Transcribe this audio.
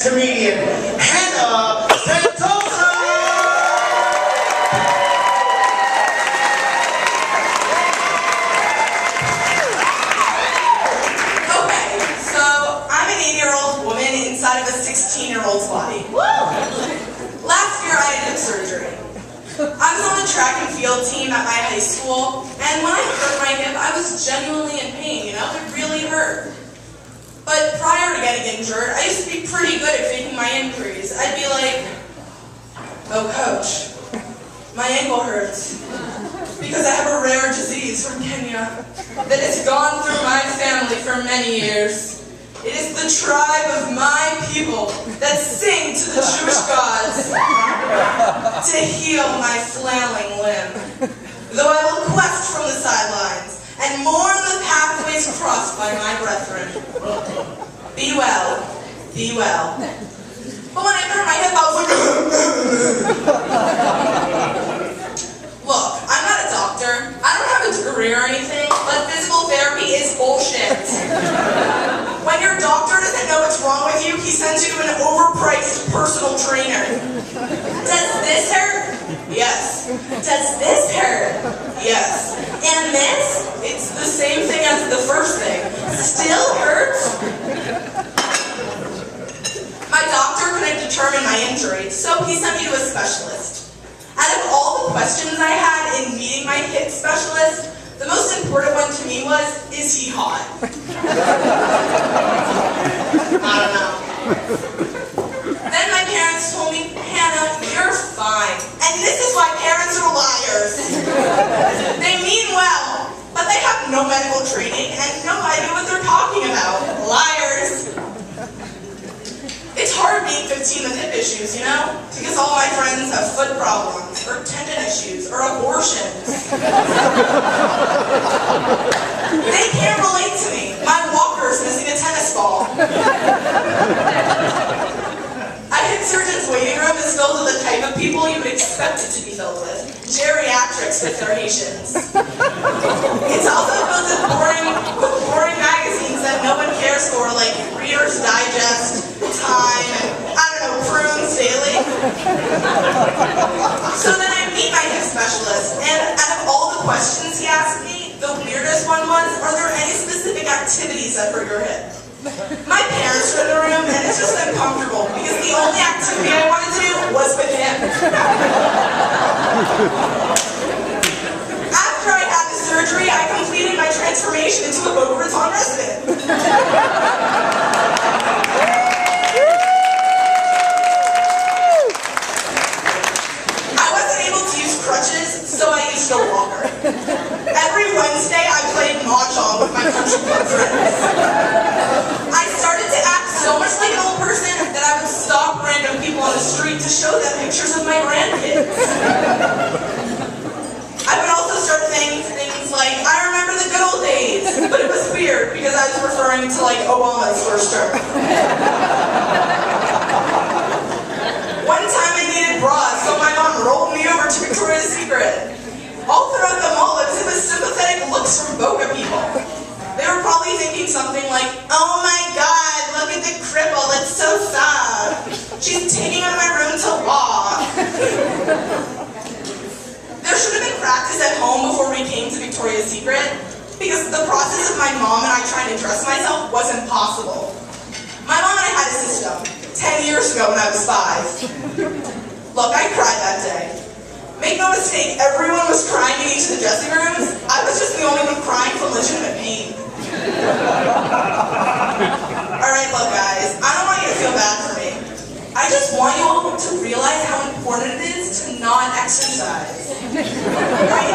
comedian Petosa. Okay, so I'm an 80-year-old woman inside of a 16-year-old's body. Last year I had hip surgery. I was on the track and field team at my high school, and when I hurt my hip, I was genuinely in pain, it really hurt. But prior to getting injured, I used to be pretty good at faking my injuries. I'd be like, "Oh, coach, my ankle hurts because I have a rare disease from Kenya that has gone through my family for many years. It is the tribe of my people that sing to the Jewish gods to heal my flailing limb. Though I will quest from the sidelines and mourn the pathways crossed by my brethren. Be well, be well." But when I hurt my hip, I was like, "Look, I'm not a doctor. I don't have a degree or anything, but physical therapy is bullshit. When your doctor doesn't know what's wrong with you, he sends you to an overpriced personal trainer. Does this hurt? Yes. Does this hurt? Yes. And this? It's the same thing as the first thing. Still hurts?" My doctor couldn't determine my injury, so he sent me to a specialist. Out of all the questions I had in meeting my hip specialist, the most important one to me was, is he hot? I don't know. Then my parents told me, "Hannah, you're fine." And this is why parents are liars. They mean well, but they have no medical training and no idea what they're talking about. Liars. It's hard being 15 with hip issues, because all my friends have foot problems, or tendon issues, or abortions. They can't relate to me. My walker's missing a tennis ball. A hip surgeon's waiting room is filled with the type of people you would expect it to be filled with. Geriatrics with their Haitians. It's also filled with boring magazines that no one cares for, like Reader's Digest, Time, and, I don't know, Prunes Daily. So then I meet my hip specialist, and out of all the questions he asked me, the weirdest one was, "Are there any specific activities that hurt your hip?" My parents were in the room, and it's just uncomfortable, because the only activity I wanted to do was with him. After I had the surgery, I completed my transformation into a Boca Raton resident. I wasn't able to use crutches, so I used a walker. Every Wednesday, I played mahjong with my country club friends. I started to act so much like an old person that I would stop random people on the street to show them pictures of my grandkids. I would also start saying things like, "I remember the good old days," but it was weird because I was referring to Obama's first term. One time I needed bras, so my mom rolled me over to Victoria's Secret. All throughout the mall, it was sympathetic looks from Boca people. They were probably thinking something like, "Oh my God, look at the cripple, it's so sad. She's taking out of my room to walk." There should have been practice at home before we came to Victoria's Secret, because the process of my mom and I trying to dress myself wasn't possible. My mom and I had a system 10 years ago when I was 5. Look, I cried that day. Make no mistake, everyone was crying in each of the dressing rooms. I was just the only one crying from legitimate pain. Alright, look guys, I don't want you to feel bad for me. I just want you all to realize how important it is to not exercise. Right?